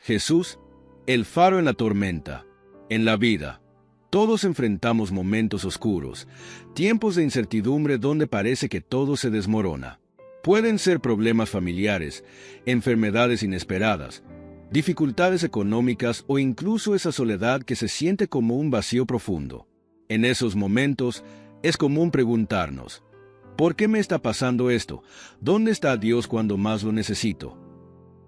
Jesús, el faro en la tormenta. En la vida, todos enfrentamos momentos oscuros, tiempos de incertidumbre donde parece que todo se desmorona. Pueden ser problemas familiares, enfermedades inesperadas, dificultades económicas o incluso esa soledad que se siente como un vacío profundo. En esos momentos, es común preguntarnos, ¿por qué me está pasando esto? ¿Dónde está Dios cuando más lo necesito?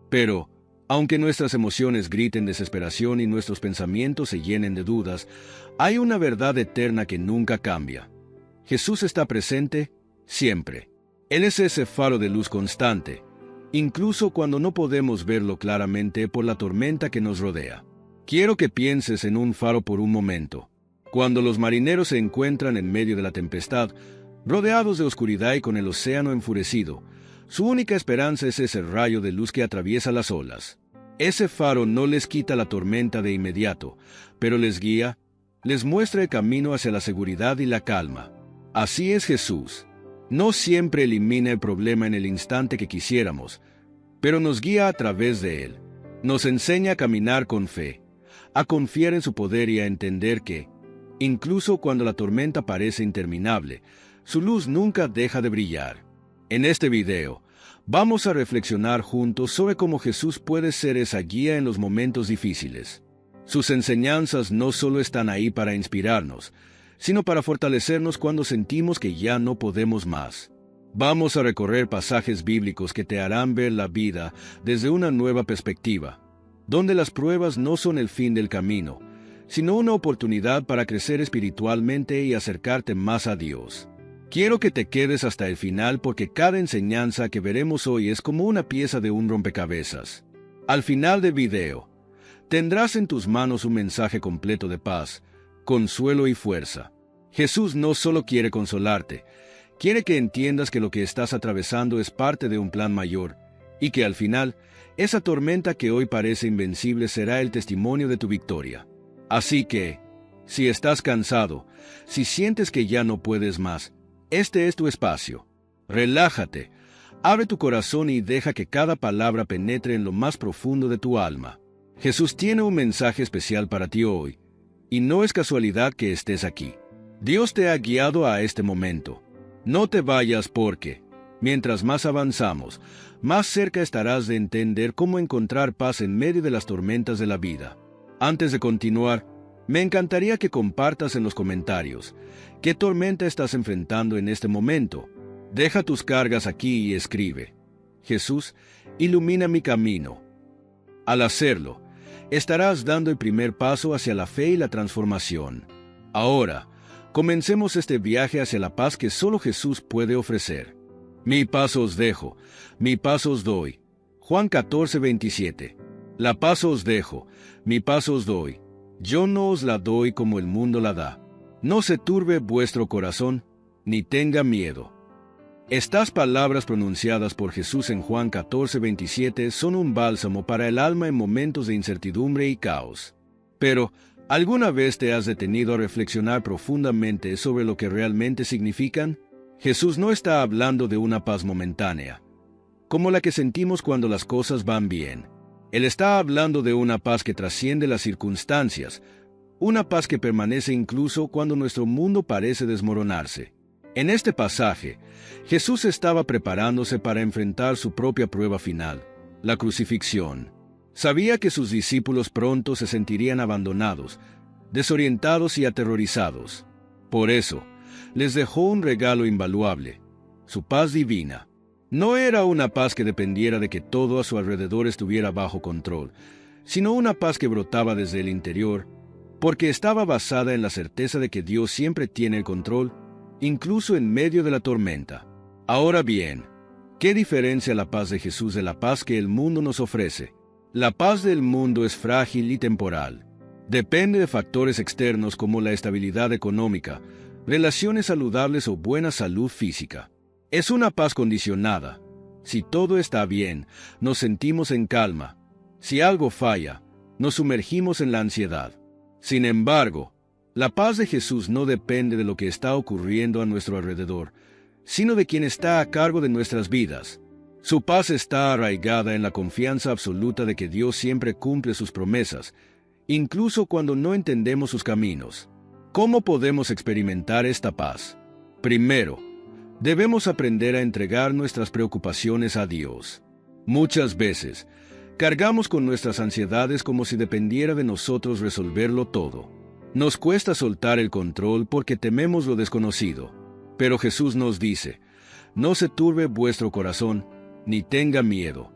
Pero, aunque nuestras emociones griten desesperación y nuestros pensamientos se llenen de dudas, hay una verdad eterna que nunca cambia. Jesús está presente siempre. Él es ese faro de luz constante, incluso cuando no podemos verlo claramente por la tormenta que nos rodea. Quiero que pienses en un faro por un momento. Cuando los marineros se encuentran en medio de la tempestad, rodeados de oscuridad y con el océano enfurecido, su única esperanza es ese rayo de luz que atraviesa las olas. Ese faro no les quita la tormenta de inmediato, pero les guía, les muestra el camino hacia la seguridad y la calma. Así es Jesús. No siempre elimina el problema en el instante que quisiéramos, pero nos guía a través de él. Nos enseña a caminar con fe, a confiar en su poder y a entender que, incluso cuando la tormenta parece interminable, su luz nunca deja de brillar. En este video, vamos a reflexionar juntos sobre cómo Jesús puede ser esa guía en los momentos difíciles. Sus enseñanzas no solo están ahí para inspirarnos, sino para fortalecernos cuando sentimos que ya no podemos más. Vamos a recorrer pasajes bíblicos que te harán ver la vida desde una nueva perspectiva, donde las pruebas no son el fin del camino, sino una oportunidad para crecer espiritualmente y acercarte más a Dios. Quiero que te quedes hasta el final porque cada enseñanza que veremos hoy es como una pieza de un rompecabezas. Al final del video, tendrás en tus manos un mensaje completo de paz, consuelo y fuerza. Jesús no solo quiere consolarte, quiere que entiendas que lo que estás atravesando es parte de un plan mayor, y que al final, esa tormenta que hoy parece invencible será el testimonio de tu victoria. Así que, si estás cansado, si sientes que ya no puedes más, este es tu espacio. Relájate, abre tu corazón y deja que cada palabra penetre en lo más profundo de tu alma. Jesús tiene un mensaje especial para ti hoy, y no es casualidad que estés aquí. Dios te ha guiado a este momento. No te vayas porque, mientras más avanzamos, más cerca estarás de entender cómo encontrar paz en medio de las tormentas de la vida. Antes de continuar, me encantaría que compartas en los comentarios qué tormenta estás enfrentando en este momento. Deja tus cargas aquí y escribe: Jesús, ilumina mi camino. Al hacerlo, estarás dando el primer paso hacia la fe y la transformación. Ahora, comencemos este viaje hacia la paz que solo Jesús puede ofrecer. Mi paz os dejo, mi paz os doy. Juan 14:27. La paz os dejo, mi paz os doy. Yo no os la doy como el mundo la da. No se turbe vuestro corazón, ni tenga miedo. Estas palabras pronunciadas por Jesús en Juan 14:27 son un bálsamo para el alma en momentos de incertidumbre y caos. Pero, ¿alguna vez te has detenido a reflexionar profundamente sobre lo que realmente significan? Jesús no está hablando de una paz momentánea, como la que sentimos cuando las cosas van bien. Él está hablando de una paz que trasciende las circunstancias, una paz que permanece incluso cuando nuestro mundo parece desmoronarse. En este pasaje, Jesús estaba preparándose para enfrentar su propia prueba final, la crucifixión. Sabía que sus discípulos pronto se sentirían abandonados, desorientados y aterrorizados. Por eso, les dejó un regalo invaluable, su paz divina. No era una paz que dependiera de que todo a su alrededor estuviera bajo control, sino una paz que brotaba desde el interior, porque estaba basada en la certeza de que Dios siempre tiene el control, incluso en medio de la tormenta. Ahora bien, ¿qué diferencia la paz de Jesús de la paz que el mundo nos ofrece? La paz del mundo es frágil y temporal. Depende de factores externos como la estabilidad económica, relaciones saludables o buena salud física. Es una paz condicionada. Si todo está bien, nos sentimos en calma. Si algo falla, nos sumergimos en la ansiedad. Sin embargo, la paz de Jesús no depende de lo que está ocurriendo a nuestro alrededor, sino de quien está a cargo de nuestras vidas. Su paz está arraigada en la confianza absoluta de que Dios siempre cumple sus promesas, incluso cuando no entendemos sus caminos. ¿Cómo podemos experimentar esta paz? Primero, debemos aprender a entregar nuestras preocupaciones a Dios. Muchas veces, cargamos con nuestras ansiedades como si dependiera de nosotros resolverlo todo. Nos cuesta soltar el control porque tememos lo desconocido. Pero Jesús nos dice, no se turbe vuestro corazón, ni tenga miedo.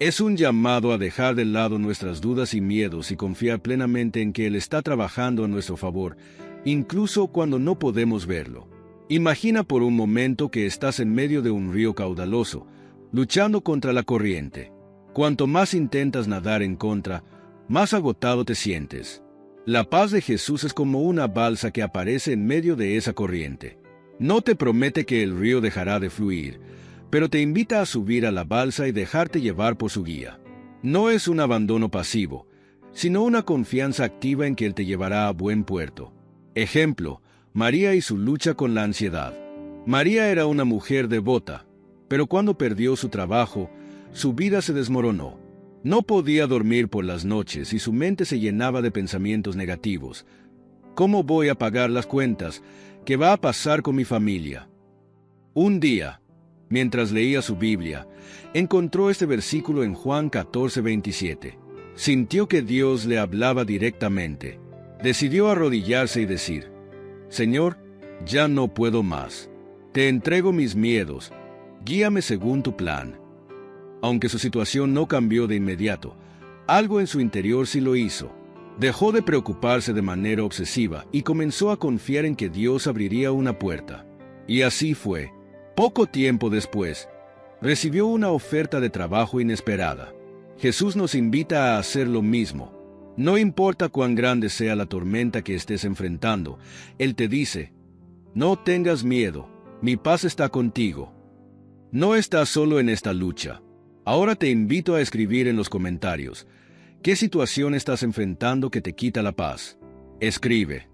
Es un llamado a dejar de lado nuestras dudas y miedos y confiar plenamente en que Él está trabajando a nuestro favor, incluso cuando no podemos verlo. Imagina por un momento que estás en medio de un río caudaloso, luchando contra la corriente. Cuanto más intentas nadar en contra, más agotado te sientes. La paz de Jesús es como una balsa que aparece en medio de esa corriente. No te promete que el río dejará de fluir, pero te invita a subir a la balsa y dejarte llevar por su guía. No es un abandono pasivo, sino una confianza activa en que Él te llevará a buen puerto. Ejemplo, María y su lucha con la ansiedad. María era una mujer devota, pero cuando perdió su trabajo, su vida se desmoronó. No podía dormir por las noches y su mente se llenaba de pensamientos negativos. ¿Cómo voy a pagar las cuentas? ¿Qué va a pasar con mi familia? Un día, mientras leía su Biblia, encontró este versículo en Juan 14:27. Sintió que Dios le hablaba directamente. Decidió arrodillarse y decir, Señor, ya no puedo más. Te entrego mis miedos. Guíame según tu plan. Aunque su situación no cambió de inmediato, algo en su interior sí lo hizo. Dejó de preocuparse de manera obsesiva y comenzó a confiar en que Dios abriría una puerta. Y así fue. Poco tiempo después, recibió una oferta de trabajo inesperada. Jesús nos invita a hacer lo mismo. No importa cuán grande sea la tormenta que estés enfrentando, Él te dice, no tengas miedo, mi paz está contigo. No estás solo en esta lucha. Ahora te invito a escribir en los comentarios, ¿qué situación estás enfrentando que te quita la paz? Escribe,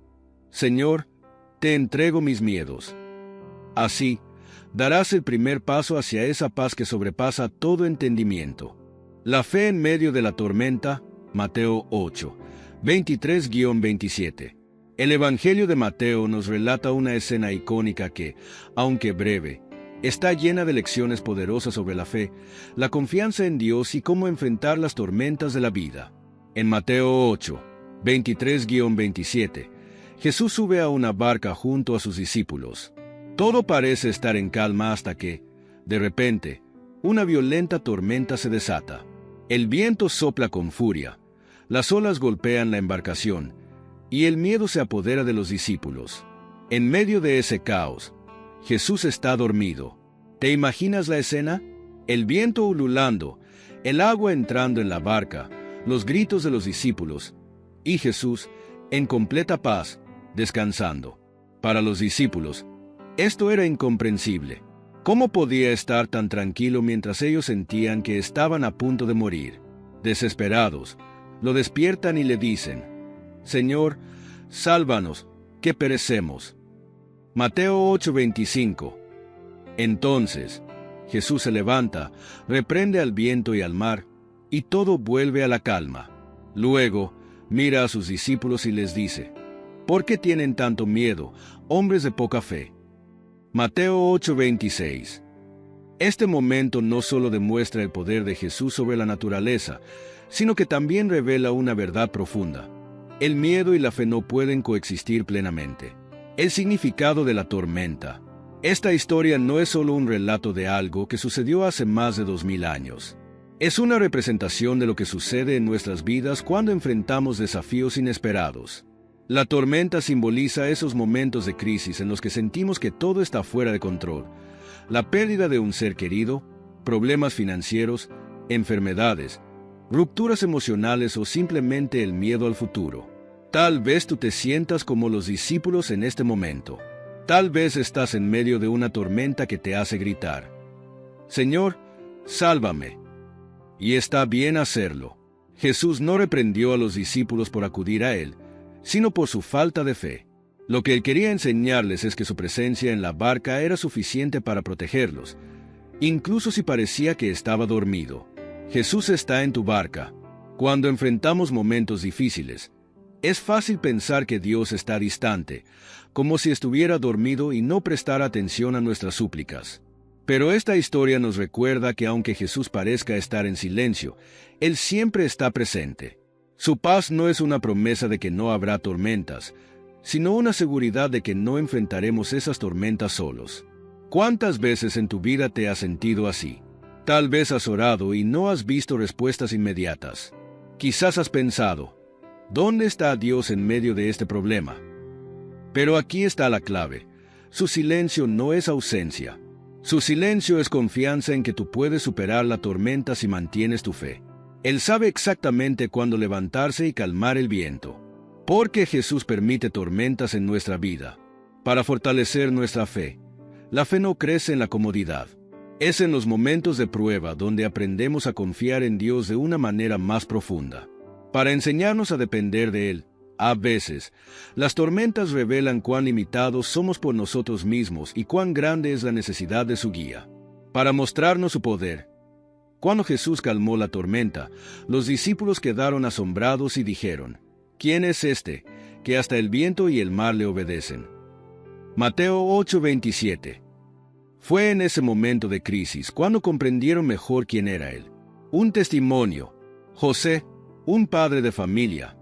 Señor, te entrego mis miedos. Así, darás el primer paso hacia esa paz que sobrepasa todo entendimiento. La fe en medio de la tormenta, Mateo 8, 23-27. El Evangelio de Mateo nos relata una escena icónica que, aunque breve, está llena de lecciones poderosas sobre la fe, la confianza en Dios y cómo enfrentar las tormentas de la vida. En Mateo 8, 23-27, Jesús sube a una barca junto a sus discípulos. Todo parece estar en calma hasta que, de repente, una violenta tormenta se desata. El viento sopla con furia, las olas golpean la embarcación, y el miedo se apodera de los discípulos. En medio de ese caos, Jesús está dormido. ¿Te imaginas la escena? El viento ululando, el agua entrando en la barca, los gritos de los discípulos, y Jesús, en completa paz, descansando. Para los discípulos, esto era incomprensible. ¿Cómo podía estar tan tranquilo mientras ellos sentían que estaban a punto de morir? Desesperados, lo despiertan y le dicen, Señor, sálvanos, que perecemos. Mateo 8:25. Entonces, Jesús se levanta, reprende al viento y al mar, y todo vuelve a la calma. Luego, mira a sus discípulos y les dice, ¿por qué tienen tanto miedo, hombres de poca fe? Mateo 8:26. Este momento no solo demuestra el poder de Jesús sobre la naturaleza, sino que también revela una verdad profunda. El miedo y la fe no pueden coexistir plenamente. El significado de la tormenta. Esta historia no es solo un relato de algo que sucedió hace más de 2000 años. Es una representación de lo que sucede en nuestras vidas cuando enfrentamos desafíos inesperados. La tormenta simboliza esos momentos de crisis en los que sentimos que todo está fuera de control. La pérdida de un ser querido, problemas financieros, enfermedades, rupturas emocionales o simplemente el miedo al futuro. Tal vez tú te sientas como los discípulos en este momento. Tal vez estás en medio de una tormenta que te hace gritar, Señor, sálvame. Y está bien hacerlo. Jesús no reprendió a los discípulos por acudir a Él, sino por su falta de fe. Lo que Él quería enseñarles es que su presencia en la barca era suficiente para protegerlos, incluso si parecía que estaba dormido. Jesús está en tu barca. Cuando enfrentamos momentos difíciles, es fácil pensar que Dios está distante, como si estuviera dormido y no prestara atención a nuestras súplicas. Pero esta historia nos recuerda que aunque Jesús parezca estar en silencio, Él siempre está presente. Su paz no es una promesa de que no habrá tormentas, sino una seguridad de que no enfrentaremos esas tormentas solos. ¿Cuántas veces en tu vida te has sentido así? Tal vez has orado y no has visto respuestas inmediatas. Quizás has pensado, ¿dónde está Dios en medio de este problema? Pero aquí está la clave. Su silencio no es ausencia. Su silencio es confianza en que tú puedes superar la tormenta si mantienes tu fe. Él sabe exactamente cuándo levantarse y calmar el viento. Porque Jesús permite tormentas en nuestra vida para fortalecer nuestra fe. La fe no crece en la comodidad. Es en los momentos de prueba donde aprendemos a confiar en Dios de una manera más profunda. Para enseñarnos a depender de Él, a veces, las tormentas revelan cuán limitados somos por nosotros mismos y cuán grande es la necesidad de su guía. Para mostrarnos su poder, cuando Jesús calmó la tormenta, los discípulos quedaron asombrados y dijeron, ¿quién es este, que hasta el viento y el mar le obedecen? Mateo 8:27. Fue en ese momento de crisis cuando comprendieron mejor quién era Él. Un testimonio. José, un padre de familia,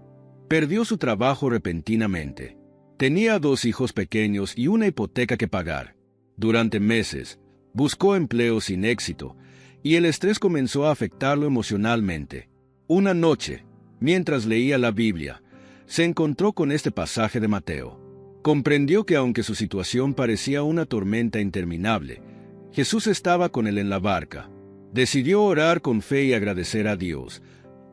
perdió su trabajo repentinamente. Tenía 2 hijos pequeños y una hipoteca que pagar. Durante meses, buscó empleo sin éxito, y el estrés comenzó a afectarlo emocionalmente. Una noche, mientras leía la Biblia, se encontró con este pasaje de Mateo. Comprendió que aunque su situación parecía una tormenta interminable, Jesús estaba con él en la barca. Decidió orar con fe y agradecer a Dios,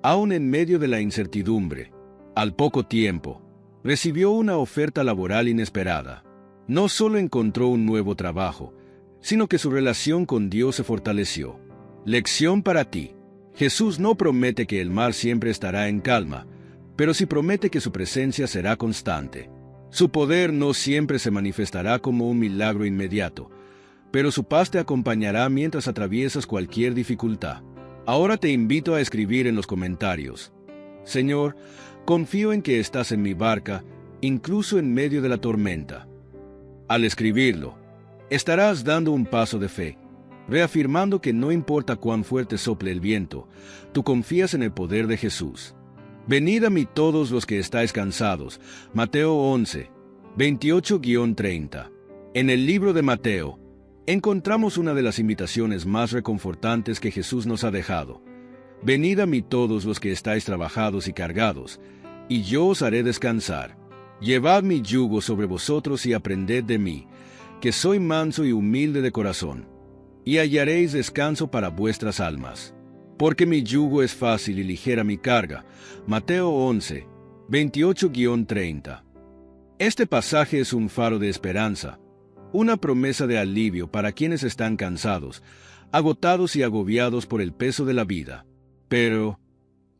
aun en medio de la incertidumbre. Al poco tiempo, recibió una oferta laboral inesperada. No solo encontró un nuevo trabajo, sino que su relación con Dios se fortaleció. Lección para ti. Jesús no promete que el mar siempre estará en calma, pero sí promete que su presencia será constante. Su poder no siempre se manifestará como un milagro inmediato, pero su paz te acompañará mientras atraviesas cualquier dificultad. Ahora te invito a escribir en los comentarios: Señor, confío en que estás en mi barca, incluso en medio de la tormenta. Al escribirlo, estarás dando un paso de fe, reafirmando que no importa cuán fuerte sople el viento, tú confías en el poder de Jesús. Venid a mí todos los que estáis cansados. Mateo 11, 28-30. En el libro de Mateo, encontramos una de las invitaciones más reconfortantes que Jesús nos ha dejado. Venid a mí todos los que estáis trabajados y cargados, y yo os haré descansar. Llevad mi yugo sobre vosotros y aprended de mí, que soy manso y humilde de corazón, y hallaréis descanso para vuestras almas. Porque mi yugo es fácil y ligera mi carga. Mateo 11, 28-30. Este pasaje es un faro de esperanza, una promesa de alivio para quienes están cansados, agotados y agobiados por el peso de la vida. Pero,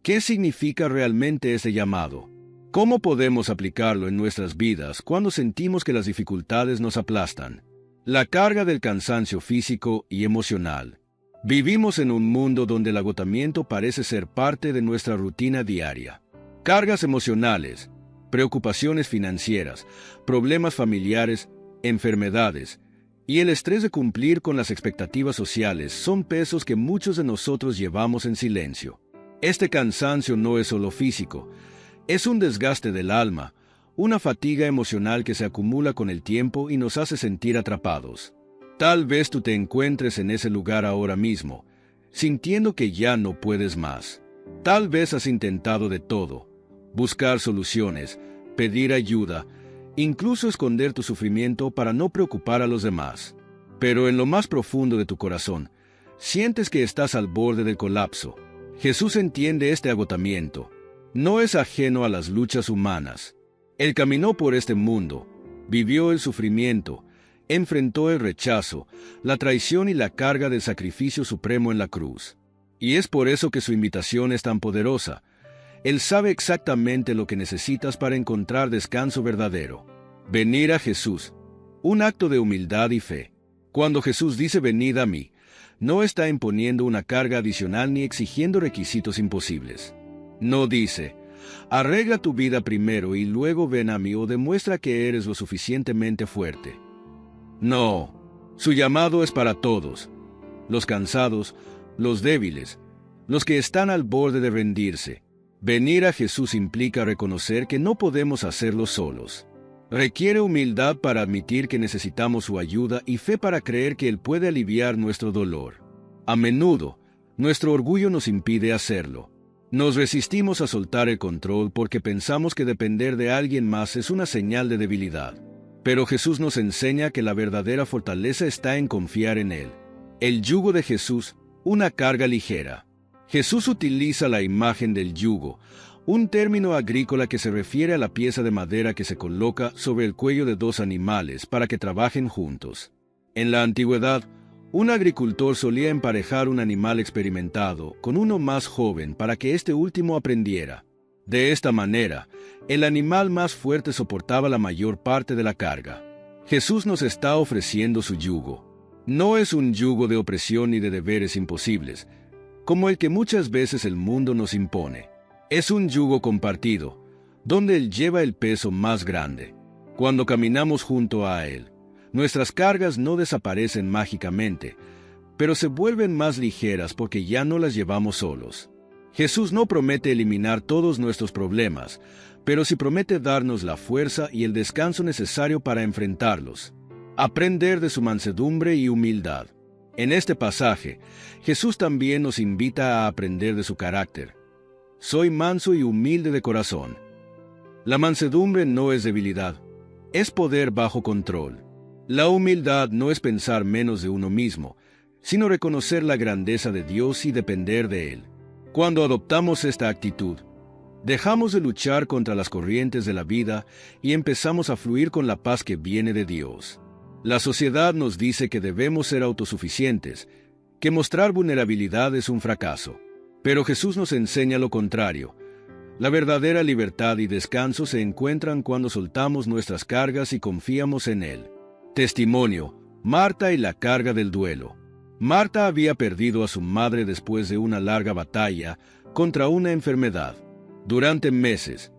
¿qué significa realmente este llamado? ¿Cómo podemos aplicarlo en nuestras vidas cuando sentimos que las dificultades nos aplastan? La carga del cansancio físico y emocional. Vivimos en un mundo donde el agotamiento parece ser parte de nuestra rutina diaria. Cargas emocionales, preocupaciones financieras, problemas familiares, enfermedades y el estrés de cumplir con las expectativas sociales son pesos que muchos de nosotros llevamos en silencio. Este cansancio no es solo físico, es un desgaste del alma, una fatiga emocional que se acumula con el tiempo y nos hace sentir atrapados. Tal vez tú te encuentres en ese lugar ahora mismo, sintiendo que ya no puedes más. Tal vez has intentado de todo: buscar soluciones, pedir ayuda, incluso esconder tu sufrimiento para no preocupar a los demás. Pero en lo más profundo de tu corazón, sientes que estás al borde del colapso. Jesús entiende este agotamiento. No es ajeno a las luchas humanas. Él caminó por este mundo, vivió el sufrimiento, enfrentó el rechazo, la traición y la carga del sacrificio supremo en la cruz. Y es por eso que su invitación es tan poderosa. Él sabe exactamente lo que necesitas para encontrar descanso verdadero. Venir a Jesús, un acto de humildad y fe. Cuando Jesús dice venid a mí, No está imponiendo una carga adicional ni exigiendo requisitos imposibles. No dice, arregla tu vida primero y luego ven a mí o demuestra que eres lo suficientemente fuerte. No, su llamado es para todos, los cansados, los débiles, los que están al borde de rendirse. Venir a Jesús implica reconocer que no podemos hacerlo solos. Requiere humildad para admitir que necesitamos su ayuda y fe para creer que Él puede aliviar nuestro dolor. A menudo, nuestro orgullo nos impide hacerlo. Nos resistimos a soltar el control porque pensamos que depender de alguien más es una señal de debilidad. Pero Jesús nos enseña que la verdadera fortaleza está en confiar en Él. El yugo de Jesús, una carga ligera. Jesús utiliza la imagen del yugo, un término agrícola que se refiere a la pieza de madera que se coloca sobre el cuello de dos animales para que trabajen juntos. En la antigüedad, un agricultor solía emparejar un animal experimentado con uno más joven para que este último aprendiera. De esta manera, el animal más fuerte soportaba la mayor parte de la carga. Jesús nos está ofreciendo su yugo. No es un yugo de opresión ni de deberes imposibles, como el que muchas veces el mundo nos impone. Es un yugo compartido, donde Él lleva el peso más grande. Cuando caminamos junto a Él, nuestras cargas no desaparecen mágicamente, pero se vuelven más ligeras porque ya no las llevamos solos. Jesús no promete eliminar todos nuestros problemas, pero sí promete darnos la fuerza y el descanso necesario para enfrentarlos. Aprender de su mansedumbre y humildad. En este pasaje, Jesús también nos invita a aprender de su carácter. Soy manso y humilde de corazón. La mansedumbre no es debilidad, es poder bajo control. La humildad no es pensar menos de uno mismo, sino reconocer la grandeza de Dios y depender de Él. Cuando adoptamos esta actitud, dejamos de luchar contra las corrientes de la vida y empezamos a fluir con la paz que viene de Dios. La sociedad nos dice que debemos ser autosuficientes, que mostrar vulnerabilidad es un fracaso. Pero Jesús nos enseña lo contrario. La verdadera libertad y descanso se encuentran cuando soltamos nuestras cargas y confiamos en Él. Testimonio: Marta y la carga del duelo. Marta había perdido a su madre después de una larga batalla contra una enfermedad. Durante meses,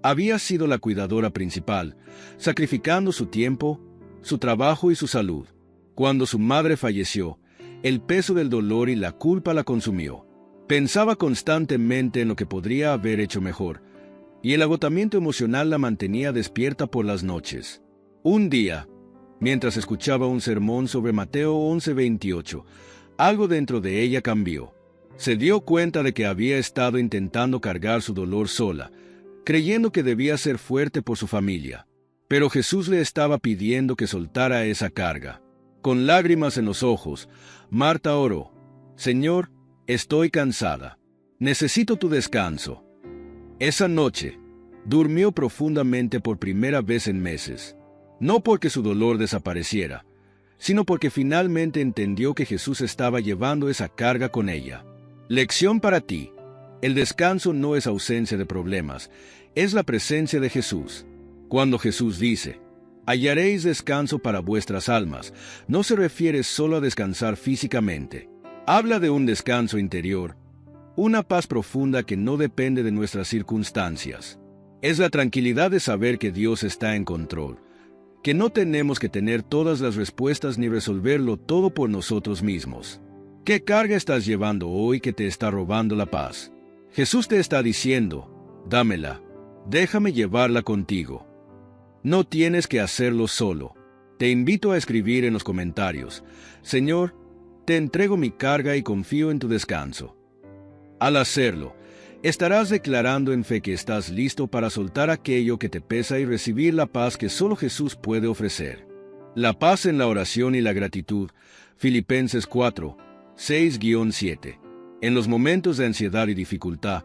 había sido la cuidadora principal, sacrificando su tiempo, su trabajo y su salud. Cuando su madre falleció, el peso del dolor y la culpa la consumió. Pensaba constantemente en lo que podría haber hecho mejor, y el agotamiento emocional la mantenía despierta por las noches. Un día, mientras escuchaba un sermón sobre Mateo 11:28, algo dentro de ella cambió. Se dio cuenta de que había estado intentando cargar su dolor sola, creyendo que debía ser fuerte por su familia. Pero Jesús le estaba pidiendo que soltara esa carga. Con lágrimas en los ojos, Marta oró: Señor, estoy cansada. Necesito tu descanso. Esa noche, durmió profundamente por primera vez en meses. No porque su dolor desapareciera, sino porque finalmente entendió que Jesús estaba llevando esa carga con ella. Lección para ti: el descanso no es ausencia de problemas, es la presencia de Jesús. Cuando Jesús dice, hallaréis descanso para vuestras almas, no se refiere solo a descansar físicamente. Habla de un descanso interior, una paz profunda que no depende de nuestras circunstancias. Es la tranquilidad de saber que Dios está en control, que no tenemos que tener todas las respuestas ni resolverlo todo por nosotros mismos. ¿Qué carga estás llevando hoy que te está robando la paz? Jesús te está diciendo: dámela, déjame llevarla contigo. No tienes que hacerlo solo. Te invito a escribir en los comentarios: Señor, te entrego mi carga y confío en tu descanso. Al hacerlo, estarás declarando en fe que estás listo para soltar aquello que te pesa y recibir la paz que solo Jesús puede ofrecer. La paz en la oración y la gratitud. Filipenses 4, 6-7. En los momentos de ansiedad y dificultad,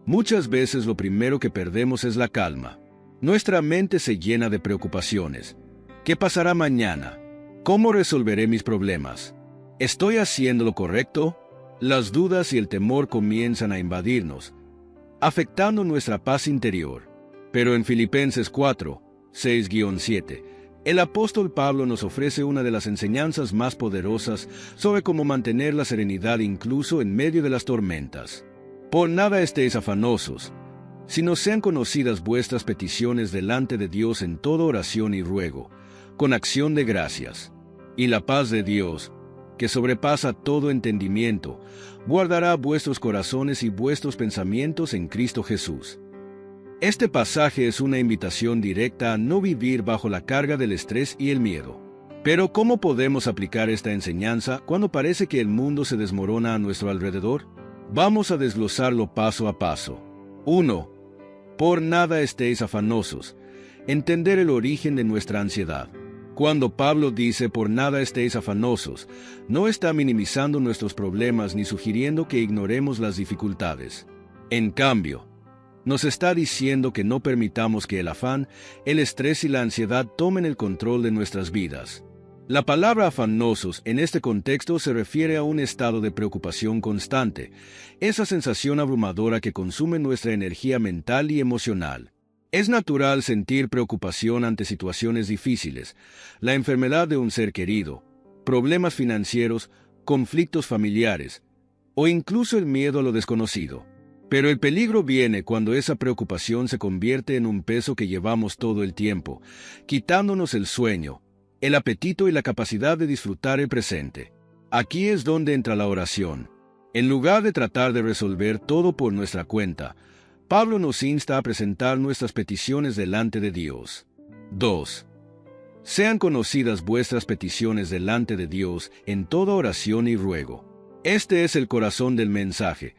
muchas veces lo primero que perdemos es la calma. Nuestra mente se llena de preocupaciones. ¿Qué pasará mañana? ¿Cómo resolveré mis problemas? ¿Estoy haciendo lo correcto? Las dudas y el temor comienzan a invadirnos, afectando nuestra paz interior. Pero en Filipenses 4, 6-7, El apóstol Pablo nos ofrece una de las enseñanzas más poderosas sobre cómo mantener la serenidad incluso en medio de las tormentas. Por nada estéis afanosos, sino sean conocidas vuestras peticiones delante de Dios en toda oración y ruego, con acción de gracias. Y la paz de Dios, que sobrepasa todo entendimiento, guardará vuestros corazones y vuestros pensamientos en Cristo Jesús. Este pasaje es una invitación directa a no vivir bajo la carga del estrés y el miedo. Pero ¿cómo podemos aplicar esta enseñanza cuando parece que el mundo se desmorona a nuestro alrededor? Vamos a desglosarlo paso a paso. 1. Por nada estéis afanosos. Entender el origen de nuestra ansiedad. Cuando Pablo dice por nada estéis afanosos, no está minimizando nuestros problemas ni sugiriendo que ignoremos las dificultades. En cambio, nos está diciendo que no permitamos que el afán, el estrés y la ansiedad tomen el control de nuestras vidas. La palabra afanosos en este contexto se refiere a un estado de preocupación constante, esa sensación abrumadora que consume nuestra energía mental y emocional. Es natural sentir preocupación ante situaciones difíciles, la enfermedad de un ser querido, problemas financieros, conflictos familiares, o incluso el miedo a lo desconocido. Pero el peligro viene cuando esa preocupación se convierte en un peso que llevamos todo el tiempo, quitándonos el sueño, el apetito y la capacidad de disfrutar el presente. Aquí es donde entra la oración. En lugar de tratar de resolver todo por nuestra cuenta, Pablo nos insta a presentar nuestras peticiones delante de Dios. 2. Sean conocidas vuestras peticiones delante de Dios en toda oración y ruego. Este es el corazón del mensaje.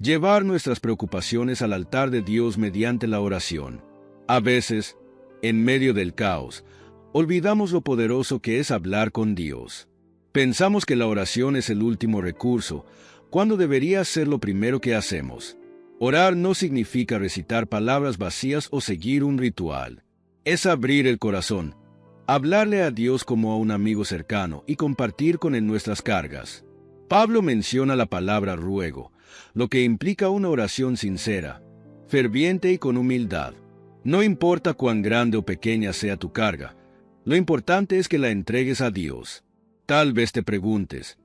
Llevar nuestras preocupaciones al altar de Dios mediante la oración. A veces, en medio del caos, olvidamos lo poderoso que es hablar con Dios. Pensamos que la oración es el último recurso, cuando debería ser lo primero que hacemos. Orar no significa recitar palabras vacías o seguir un ritual. Es abrir el corazón, hablarle a Dios como a un amigo cercano y compartir con él nuestras cargas. Pablo menciona la palabra ruego, lo que implica una oración sincera, ferviente y con humildad. No importa cuán grande o pequeña sea tu carga, lo importante es que la entregues a Dios. Tal vez te preguntes,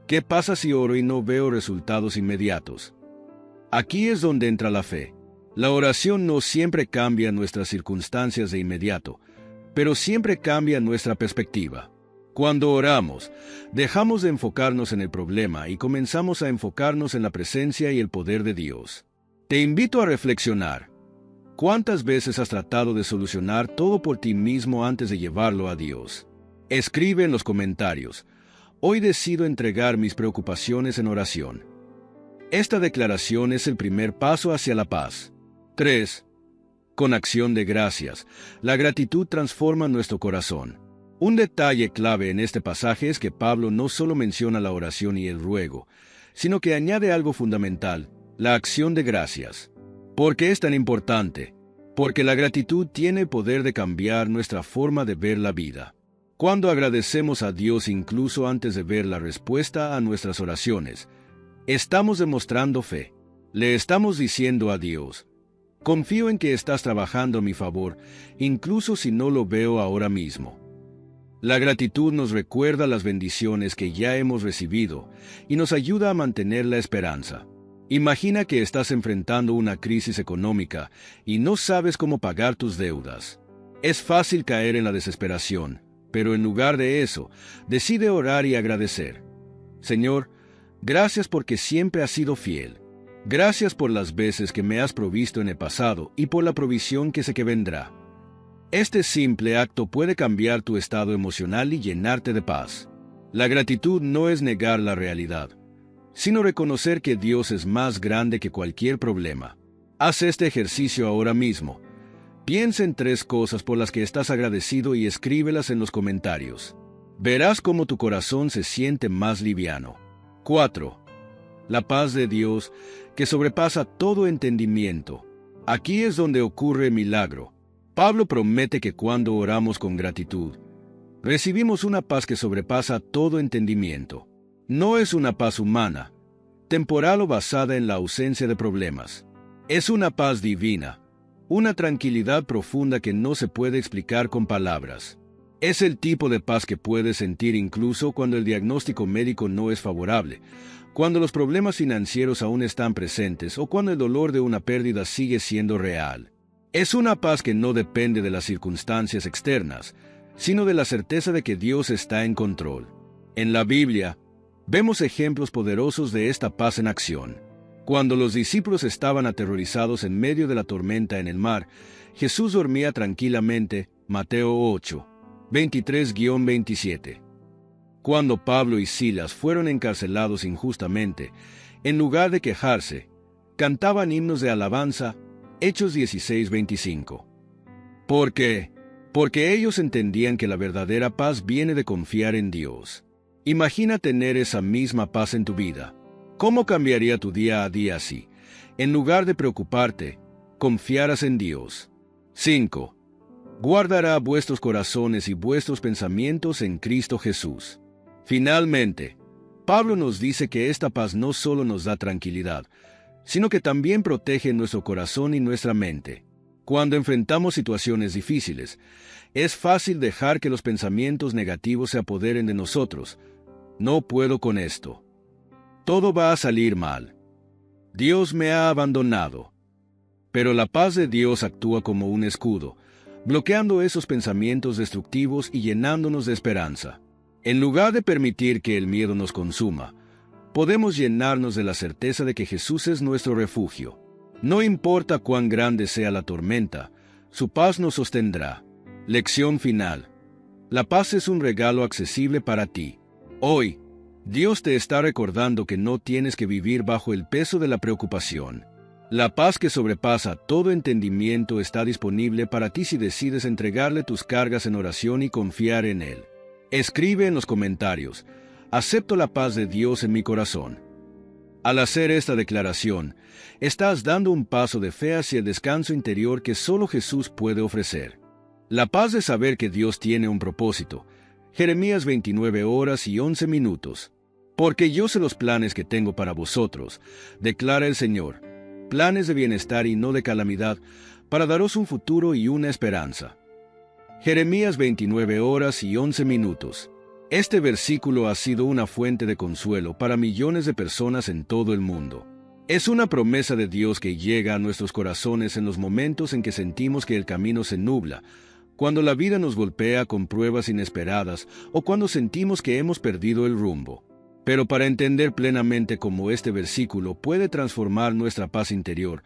¿qué pasa si oro y no veo resultados inmediatos? Aquí es donde entra la fe. La oración no siempre cambia nuestras circunstancias de inmediato, pero siempre cambia nuestra perspectiva. Cuando oramos, dejamos de enfocarnos en el problema y comenzamos a enfocarnos en la presencia y el poder de Dios. Te invito a reflexionar. ¿Cuántas veces has tratado de solucionar todo por ti mismo antes de llevarlo a Dios? Escribe en los comentarios. Hoy decido entregar mis preocupaciones en oración. Esta declaración es el primer paso hacia la paz. 3. Con acción de gracias, la gratitud transforma nuestro corazón. Un detalle clave en este pasaje es que Pablo no solo menciona la oración y el ruego, sino que añade algo fundamental, la acción de gracias. ¿Por qué es tan importante? Porque la gratitud tiene el poder de cambiar nuestra forma de ver la vida. Cuando agradecemos a Dios incluso antes de ver la respuesta a nuestras oraciones, estamos demostrando fe. Le estamos diciendo a Dios, confío en que estás trabajando a mi favor, incluso si no lo veo ahora mismo. La gratitud nos recuerda las bendiciones que ya hemos recibido y nos ayuda a mantener la esperanza. Imagina que estás enfrentando una crisis económica y no sabes cómo pagar tus deudas. Es fácil caer en la desesperación, pero en lugar de eso, decide orar y agradecer. Señor, gracias porque siempre has sido fiel. Gracias por las veces que me has provisto en el pasado y por la provisión que sé que vendrá. Este simple acto puede cambiar tu estado emocional y llenarte de paz. La gratitud no es negar la realidad, sino reconocer que Dios es más grande que cualquier problema. Haz este ejercicio ahora mismo. Piensa en 3 cosas por las que estás agradecido y escríbelas en los comentarios. Verás cómo tu corazón se siente más liviano. 4. La paz de Dios, que sobrepasa todo entendimiento. Aquí es donde ocurre el milagro. Pablo promete que cuando oramos con gratitud, recibimos una paz que sobrepasa todo entendimiento. No es una paz humana, temporal o basada en la ausencia de problemas. Es una paz divina, una tranquilidad profunda que no se puede explicar con palabras. Es el tipo de paz que puedes sentir incluso cuando el diagnóstico médico no es favorable, cuando los problemas financieros aún están presentes o cuando el dolor de una pérdida sigue siendo real. Es una paz que no depende de las circunstancias externas, sino de la certeza de que Dios está en control. En la Biblia, vemos ejemplos poderosos de esta paz en acción. Cuando los discípulos estaban aterrorizados en medio de la tormenta en el mar, Jesús dormía tranquilamente, Mateo 8, 23-27. Cuando Pablo y Silas fueron encarcelados injustamente, en lugar de quejarse, cantaban himnos de alabanza, Hechos 16-25. ¿Por qué? Porque ellos entendían que la verdadera paz viene de confiar en Dios. Imagina tener esa misma paz en tu vida. ¿Cómo cambiaría tu día a día si, en lugar de preocuparte, confiaras en Dios? 5. Guardará vuestros corazones y vuestros pensamientos en Cristo Jesús. Finalmente, Pablo nos dice que esta paz no solo nos da tranquilidad, sino que también protege nuestro corazón y nuestra mente. Cuando enfrentamos situaciones difíciles, es fácil dejar que los pensamientos negativos se apoderen de nosotros. No puedo con esto. Todo va a salir mal. Dios me ha abandonado. Pero la paz de Dios actúa como un escudo, bloqueando esos pensamientos destructivos y llenándonos de esperanza. En lugar de permitir que el miedo nos consuma, podemos llenarnos de la certeza de que Jesús es nuestro refugio. No importa cuán grande sea la tormenta, su paz nos sostendrá. Lección final. La paz es un regalo accesible para ti. Hoy, Dios te está recordando que no tienes que vivir bajo el peso de la preocupación. La paz que sobrepasa todo entendimiento está disponible para ti si decides entregarle tus cargas en oración y confiar en Él. Escribe en los comentarios: acepto la paz de Dios en mi corazón. Al hacer esta declaración, estás dando un paso de fe hacia el descanso interior que solo Jesús puede ofrecer. La paz de saber que Dios tiene un propósito. Jeremías 29:11. Porque yo sé los planes que tengo para vosotros, declara el Señor, planes de bienestar y no de calamidad, para daros un futuro y una esperanza. Jeremías 29:11. Este versículo ha sido una fuente de consuelo para millones de personas en todo el mundo. Es una promesa de Dios que llega a nuestros corazones en los momentos en que sentimos que el camino se nubla, cuando la vida nos golpea con pruebas inesperadas o cuando sentimos que hemos perdido el rumbo. Pero para entender plenamente cómo este versículo puede transformar nuestra paz interior,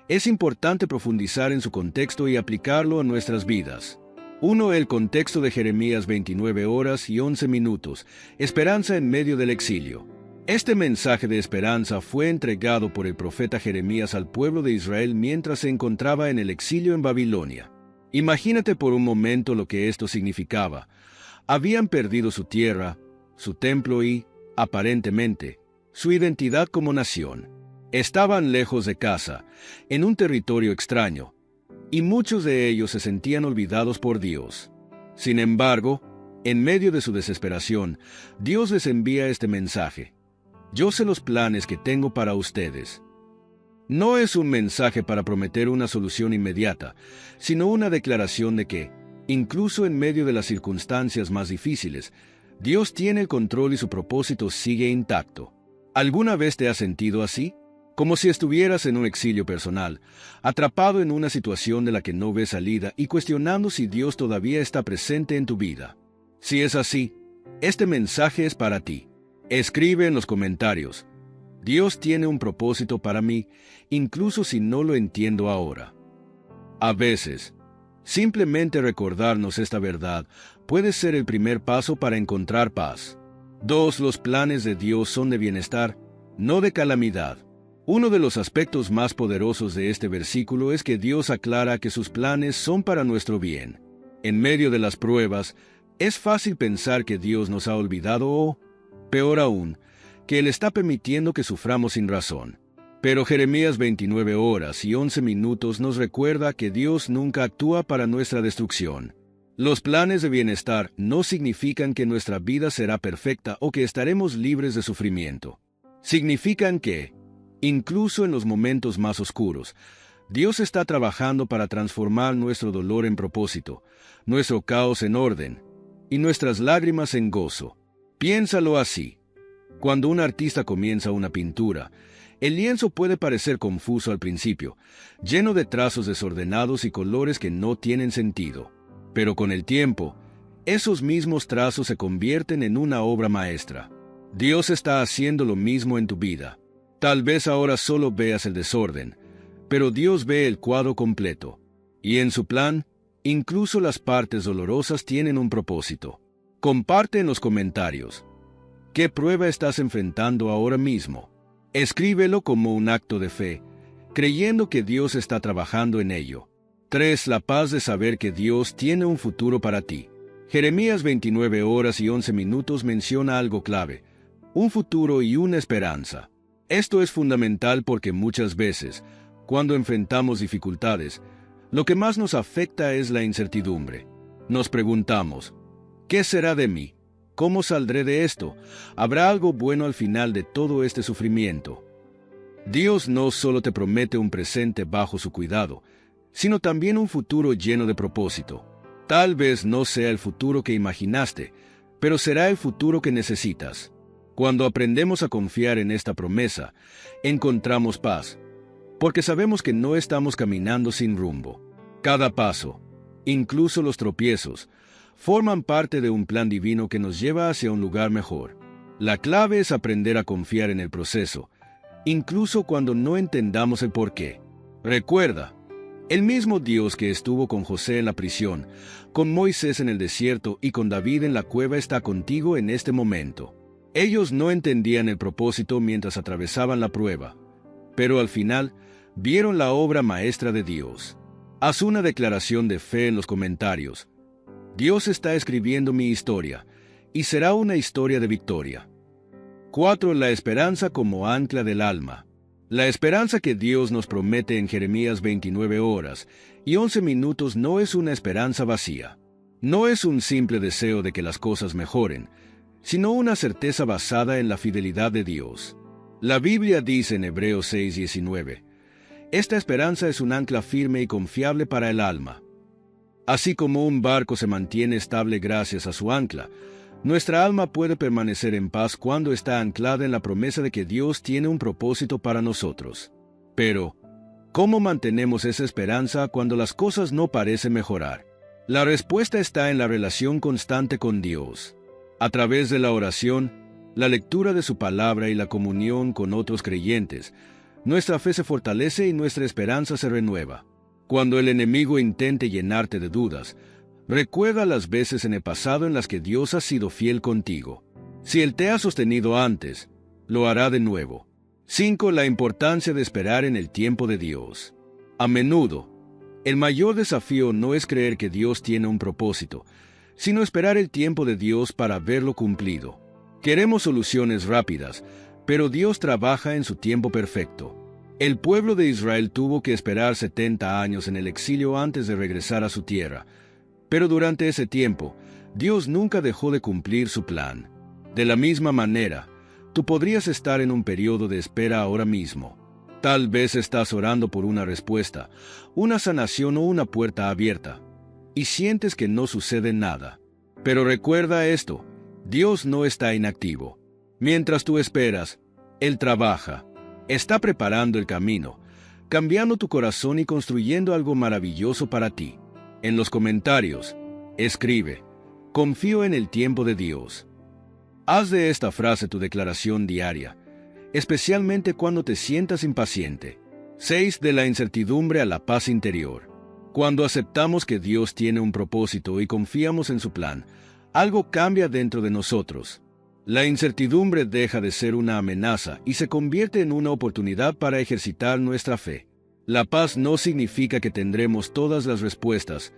es importante profundizar en su contexto y aplicarlo a nuestras vidas. 1. El contexto de Jeremías 29:11. Esperanza en medio del exilio. Este mensaje de esperanza fue entregado por el profeta Jeremías al pueblo de Israel mientras se encontraba en el exilio en Babilonia. Imagínate por un momento lo que esto significaba. Habían perdido su tierra, su templo y, aparentemente, su identidad como nación. Estaban lejos de casa, en un territorio extraño, y muchos de ellos se sentían olvidados por Dios. Sin embargo, en medio de su desesperación, Dios les envía este mensaje: yo sé los planes que tengo para ustedes. No es un mensaje para prometer una solución inmediata, sino una declaración de que, incluso en medio de las circunstancias más difíciles, Dios tiene el control y su propósito sigue intacto. ¿Alguna vez te has sentido así? Como si estuvieras en un exilio personal, atrapado en una situación de la que no ves salida y cuestionando si Dios todavía está presente en tu vida. Si es así, este mensaje es para ti. Escribe en los comentarios: Dios tiene un propósito para mí, incluso si no lo entiendo ahora. A veces, simplemente recordarnos esta verdad puede ser el primer paso para encontrar paz. 2. Los planes de Dios son de bienestar, no de calamidad. Uno de los aspectos más poderosos de este versículo es que Dios aclara que sus planes son para nuestro bien. En medio de las pruebas, es fácil pensar que Dios nos ha olvidado o, peor aún, que Él está permitiendo que suframos sin razón. Pero Jeremías 29:11 nos recuerda que Dios nunca actúa para nuestra destrucción. Los planes de bienestar no significan que nuestra vida será perfecta o que estaremos libres de sufrimiento. Significan que, incluso en los momentos más oscuros, Dios está trabajando para transformar nuestro dolor en propósito, nuestro caos en orden, y nuestras lágrimas en gozo. Piénsalo así. Cuando un artista comienza una pintura, el lienzo puede parecer confuso al principio, lleno de trazos desordenados y colores que no tienen sentido. Pero con el tiempo, esos mismos trazos se convierten en una obra maestra. Dios está haciendo lo mismo en tu vida. Tal vez ahora solo veas el desorden, pero Dios ve el cuadro completo. Y en su plan, incluso las partes dolorosas tienen un propósito. Comparte en los comentarios. ¿Qué prueba estás enfrentando ahora mismo? Escríbelo como un acto de fe, creyendo que Dios está trabajando en ello. 3. La paz de saber que Dios tiene un futuro para ti. Jeremías 29 horas y 11 minutos menciona algo clave: un futuro y una esperanza. Esto es fundamental porque muchas veces, cuando enfrentamos dificultades, lo que más nos afecta es la incertidumbre. Nos preguntamos, ¿qué será de mí? ¿Cómo saldré de esto? ¿Habrá algo bueno al final de todo este sufrimiento? Dios no solo te promete un presente bajo su cuidado, sino también un futuro lleno de propósito. Tal vez no sea el futuro que imaginaste, pero será el futuro que necesitas. Cuando aprendemos a confiar en esta promesa, encontramos paz, porque sabemos que no estamos caminando sin rumbo. Cada paso, incluso los tropiezos, forman parte de un plan divino que nos lleva hacia un lugar mejor. La clave es aprender a confiar en el proceso, incluso cuando no entendamos el porqué. Recuerda, el mismo Dios que estuvo con José en la prisión, con Moisés en el desierto y con David en la cueva está contigo en este momento. Ellos no entendían el propósito mientras atravesaban la prueba, pero al final vieron la obra maestra de Dios. Haz una declaración de fe en los comentarios. Dios está escribiendo mi historia, y será una historia de victoria. 4. La esperanza como ancla del alma. La esperanza que Dios nos promete en Jeremías 29 horas y 11 minutos no es una esperanza vacía. No es un simple deseo de que las cosas mejoren, sino una certeza basada en la fidelidad de Dios. La Biblia dice en Hebreos 6:19, esta esperanza es un ancla firme y confiable para el alma. Así como un barco se mantiene estable gracias a su ancla, nuestra alma puede permanecer en paz cuando está anclada en la promesa de que Dios tiene un propósito para nosotros. Pero, ¿cómo mantenemos esa esperanza cuando las cosas no parecen mejorar? La respuesta está en la relación constante con Dios. A través de la oración, la lectura de su palabra y la comunión con otros creyentes, nuestra fe se fortalece y nuestra esperanza se renueva. Cuando el enemigo intente llenarte de dudas, recuerda las veces en el pasado en las que Dios ha sido fiel contigo. Si Él te ha sostenido antes, lo hará de nuevo. 5. La importancia de esperar en el tiempo de Dios. A menudo, el mayor desafío no es creer que Dios tiene un propósito, sino esperar el tiempo de Dios para verlo cumplido. Queremos soluciones rápidas, pero Dios trabaja en su tiempo perfecto. El pueblo de Israel tuvo que esperar 70 años en el exilio antes de regresar a su tierra, pero durante ese tiempo, Dios nunca dejó de cumplir su plan. De la misma manera, tú podrías estar en un periodo de espera ahora mismo. Tal vez estás orando por una respuesta, una sanación o una puerta abierta, y sientes que no sucede nada. Pero recuerda esto, Dios no está inactivo. Mientras tú esperas, Él trabaja. Está preparando el camino, cambiando tu corazón y construyendo algo maravilloso para ti. En los comentarios, escribe, confío en el tiempo de Dios. Haz de esta frase tu declaración diaria, especialmente cuando te sientas impaciente. 6. De la incertidumbre a la paz interior. Cuando aceptamos que Dios tiene un propósito y confiamos en su plan, algo cambia dentro de nosotros. La incertidumbre deja de ser una amenaza y se convierte en una oportunidad para ejercitar nuestra fe. La paz no significa que tendremos todas las respuestas,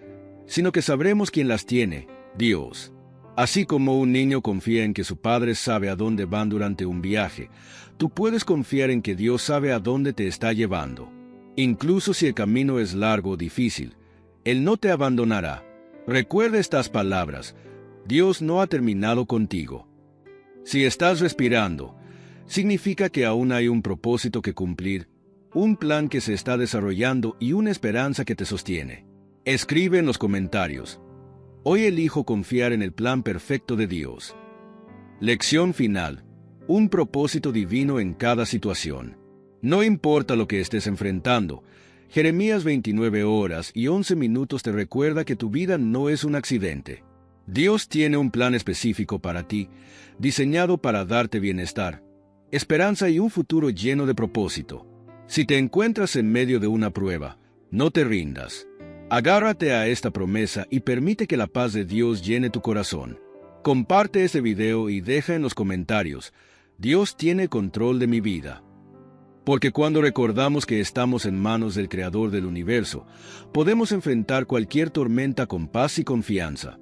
sino que sabremos quién las tiene, Dios. Así como un niño confía en que su padre sabe a dónde van durante un viaje, tú puedes confiar en que Dios sabe a dónde te está llevando. Incluso si el camino es largo o difícil, Él no te abandonará. Recuerda estas palabras: Dios no ha terminado contigo. Si estás respirando, significa que aún hay un propósito que cumplir, un plan que se está desarrollando y una esperanza que te sostiene. Escribe en los comentarios: Hoy elijo confiar en el plan perfecto de Dios. Lección final. Un propósito divino en cada situación. No importa lo que estés enfrentando, Jeremías 29 horas y 11 minutos te recuerda que tu vida no es un accidente. Dios tiene un plan específico para ti, diseñado para darte bienestar, esperanza y un futuro lleno de propósito. Si te encuentras en medio de una prueba, no te rindas. Agárrate a esta promesa y permite que la paz de Dios llene tu corazón. Comparte este video y deja en los comentarios: Dios tiene control de mi vida. Porque cuando recordamos que estamos en manos del Creador del universo, podemos enfrentar cualquier tormenta con paz y confianza.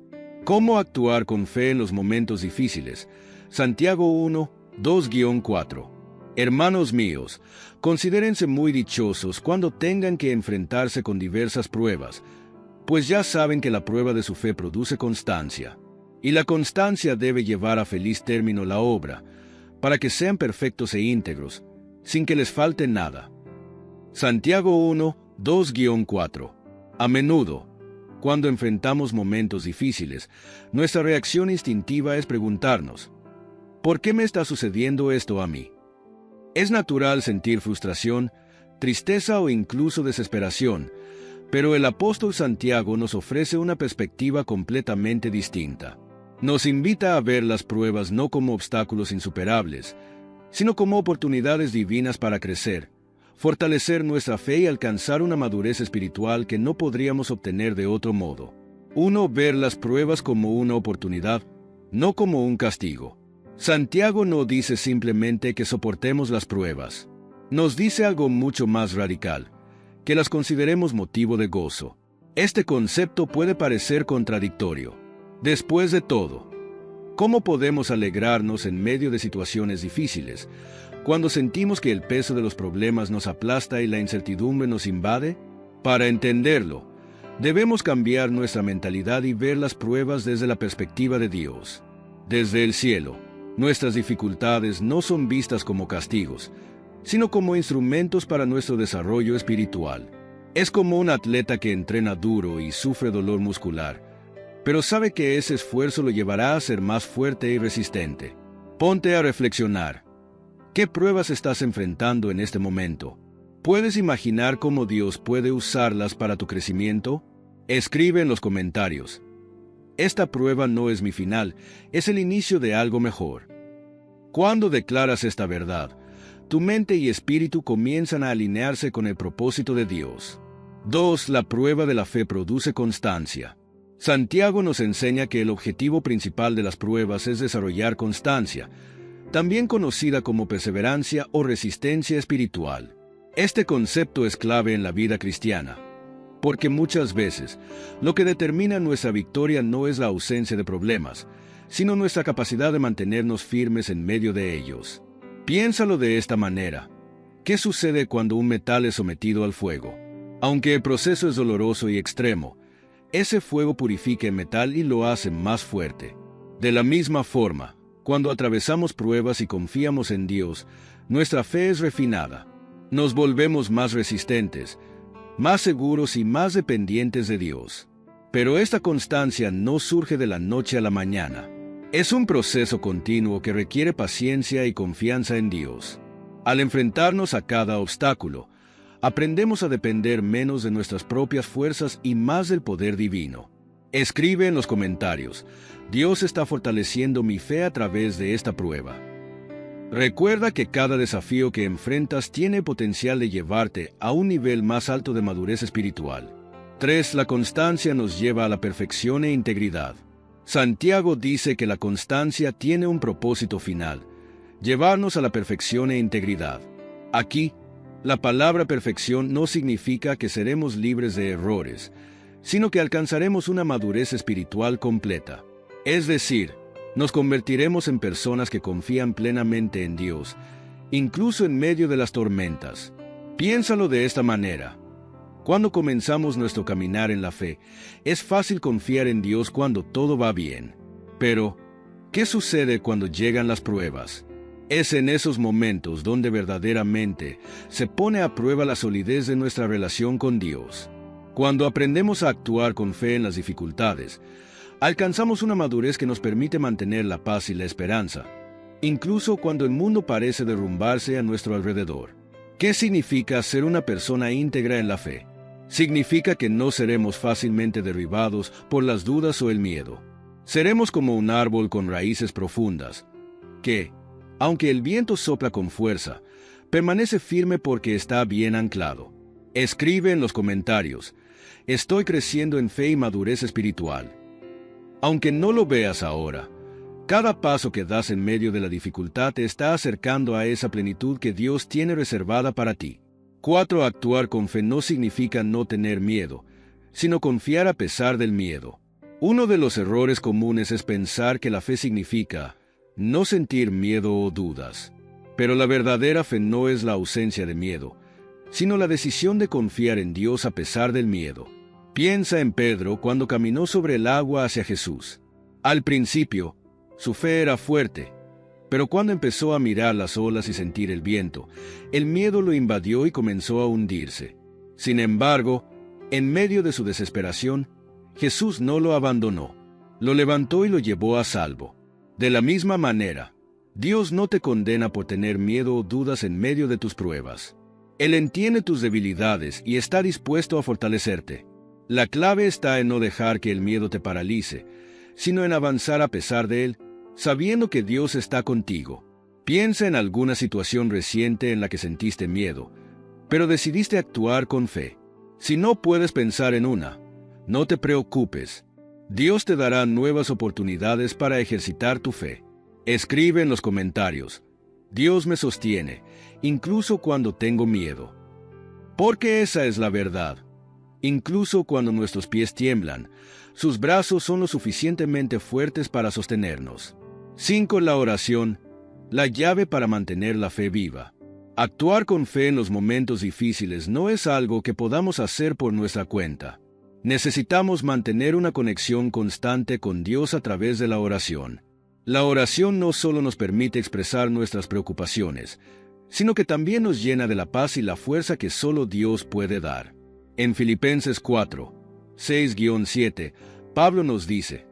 ¿Cómo actuar con fe en los momentos difíciles? Santiago 1, 2-4. Hermanos míos, considérense muy dichosos cuando tengan que enfrentarse con diversas pruebas, pues ya saben que la prueba de su fe produce constancia. Y la constancia debe llevar a feliz término la obra, para que sean perfectos e íntegros, sin que les falte nada. Santiago 1, 2-4. A menudo, cuando enfrentamos momentos difíciles, nuestra reacción instintiva es preguntarnos: ¿por qué me está sucediendo esto a mí? Es natural sentir frustración, tristeza o incluso desesperación, pero el apóstol Santiago nos ofrece una perspectiva completamente distinta. Nos invita a ver las pruebas no como obstáculos insuperables, sino como oportunidades divinas para crecer, fortalecer nuestra fe y alcanzar una madurez espiritual que no podríamos obtener de otro modo. 1. Ver las pruebas como una oportunidad, no como un castigo. Santiago no dice simplemente que soportemos las pruebas. Nos dice algo mucho más radical: que las consideremos motivo de gozo. Este concepto puede parecer contradictorio. Después de todo, ¿cómo podemos alegrarnos en medio de situaciones difíciles, cuando sentimos que el peso de los problemas nos aplasta y la incertidumbre nos invade? Para entenderlo, debemos cambiar nuestra mentalidad y ver las pruebas desde la perspectiva de Dios. Desde el cielo, nuestras dificultades no son vistas como castigos, sino como instrumentos para nuestro desarrollo espiritual. Es como un atleta que entrena duro y sufre dolor muscular, pero sabe que ese esfuerzo lo llevará a ser más fuerte y resistente. Ponte a reflexionar. ¿Qué pruebas estás enfrentando en este momento? ¿Puedes imaginar cómo Dios puede usarlas para tu crecimiento? Escribe en los comentarios: esta prueba no es mi final, es el inicio de algo mejor. Cuando declaras esta verdad, tu mente y espíritu comienzan a alinearse con el propósito de Dios. 2. La prueba de la fe produce constancia. Santiago nos enseña que el objetivo principal de las pruebas es desarrollar constancia, también conocida como perseverancia o resistencia espiritual. Este concepto es clave en la vida cristiana, porque muchas veces lo que determina nuestra victoria no es la ausencia de problemas, sino nuestra capacidad de mantenernos firmes en medio de ellos. Piénsalo de esta manera: ¿qué sucede cuando un metal es sometido al fuego? Aunque el proceso es doloroso y extremo, ese fuego purifica el metal y lo hace más fuerte. De la misma forma, cuando atravesamos pruebas y confiamos en Dios, nuestra fe es refinada. Nos volvemos más resistentes, más seguros y más dependientes de Dios. Pero esta constancia no surge de la noche a la mañana. Es un proceso continuo que requiere paciencia y confianza en Dios. Al enfrentarnos a cada obstáculo, aprendemos a depender menos de nuestras propias fuerzas y más del poder divino. Escribe en los comentarios: Dios está fortaleciendo mi fe a través de esta prueba. Recuerda que cada desafío que enfrentas tiene potencial de llevarte a un nivel más alto de madurez espiritual. 3. La constancia nos lleva a la perfección e integridad. Santiago dice que la constancia tiene un propósito final: llevarnos a la perfección e integridad. Aquí, la palabra perfección no significa que seremos libres de errores, sino que alcanzaremos una madurez espiritual completa. Es decir, nos convertiremos en personas que confían plenamente en Dios, incluso en medio de las tormentas. Piénsalo de esta manera: cuando comenzamos nuestro caminar en la fe, es fácil confiar en Dios cuando todo va bien. Pero, ¿qué sucede cuando llegan las pruebas? Es en esos momentos donde verdaderamente se pone a prueba la solidez de nuestra relación con Dios. Cuando aprendemos a actuar con fe en las dificultades, Alcanzamos una madurez que nos permite mantener la paz y la esperanza, incluso cuando el mundo parece derrumbarse a nuestro alrededor. ¿Qué significa ser una persona íntegra en la fe? Significa que no seremos fácilmente derribados por las dudas o el miedo. Seremos como un árbol con raíces profundas, que, aunque el viento sopla con fuerza, permanece firme porque está bien anclado. Escribe en los comentarios: estoy creciendo en fe y madurez espiritual. Aunque no lo veas ahora, cada paso que das en medio de la dificultad te está acercando a esa plenitud que Dios tiene reservada para ti. 4. Actuar con fe no significa no tener miedo, sino confiar a pesar del miedo. Uno de los errores comunes es pensar que la fe significa no sentir miedo o dudas. Pero la verdadera fe no es la ausencia de miedo, sino la decisión de confiar en Dios a pesar del miedo. Piensa en Pedro cuando caminó sobre el agua hacia Jesús. Al principio, su fe era fuerte, pero cuando empezó a mirar las olas y sentir el viento, el miedo lo invadió y comenzó a hundirse. Sin embargo, en medio de su desesperación, Jesús no lo abandonó, lo levantó y lo llevó a salvo. De la misma manera, Dios no te condena por tener miedo o dudas en medio de tus pruebas. Él entiende tus debilidades y está dispuesto a fortalecerte. La clave está en no dejar que el miedo te paralice, sino en avanzar a pesar de él, sabiendo que Dios está contigo. Piensa en alguna situación reciente en la que sentiste miedo, pero decidiste actuar con fe. Si no puedes pensar en una, no te preocupes. Dios te dará nuevas oportunidades para ejercitar tu fe. Escribe en los comentarios: Dios me sostiene, incluso cuando tengo miedo. Porque esa es la verdad. Incluso cuando nuestros pies tiemblan, sus brazos son lo suficientemente fuertes para sostenernos. 5. La oración, la llave para mantener la fe viva. Actuar con fe en los momentos difíciles no es algo que podamos hacer por nuestra cuenta. Necesitamos mantener una conexión constante con Dios a través de la oración. La oración no solo nos permite expresar nuestras preocupaciones, sino que también nos llena de la paz y la fuerza que solo Dios puede dar. En Filipenses 4, 6-7, Pablo nos dice: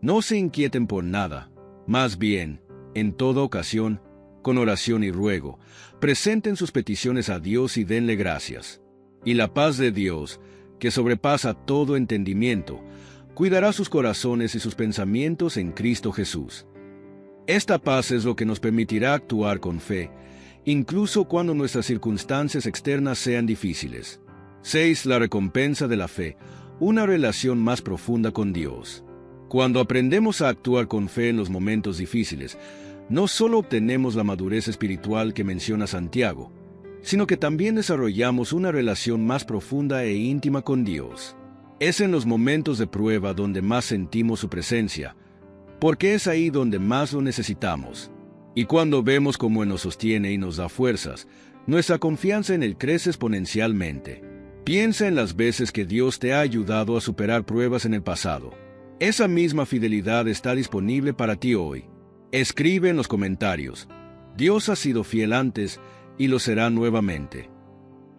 no se inquieten por nada, más bien, en toda ocasión, con oración y ruego, presenten sus peticiones a Dios y denle gracias. Y la paz de Dios, que sobrepasa todo entendimiento, cuidará sus corazones y sus pensamientos en Cristo Jesús. Esta paz es lo que nos permitirá actuar con fe, incluso cuando nuestras circunstancias externas sean difíciles. 6. La recompensa de la fe, una relación más profunda con Dios. Cuando aprendemos a actuar con fe en los momentos difíciles, no solo obtenemos la madurez espiritual que menciona Santiago, sino que también desarrollamos una relación más profunda e íntima con Dios. Es en los momentos de prueba donde más sentimos su presencia, porque es ahí donde más lo necesitamos. Y cuando vemos cómo Él nos sostiene y nos da fuerzas, nuestra confianza en Él crece exponencialmente. Piensa en las veces que Dios te ha ayudado a superar pruebas en el pasado. Esa misma fidelidad está disponible para ti hoy. Escribe en los comentarios: Dios ha sido fiel antes y lo será nuevamente.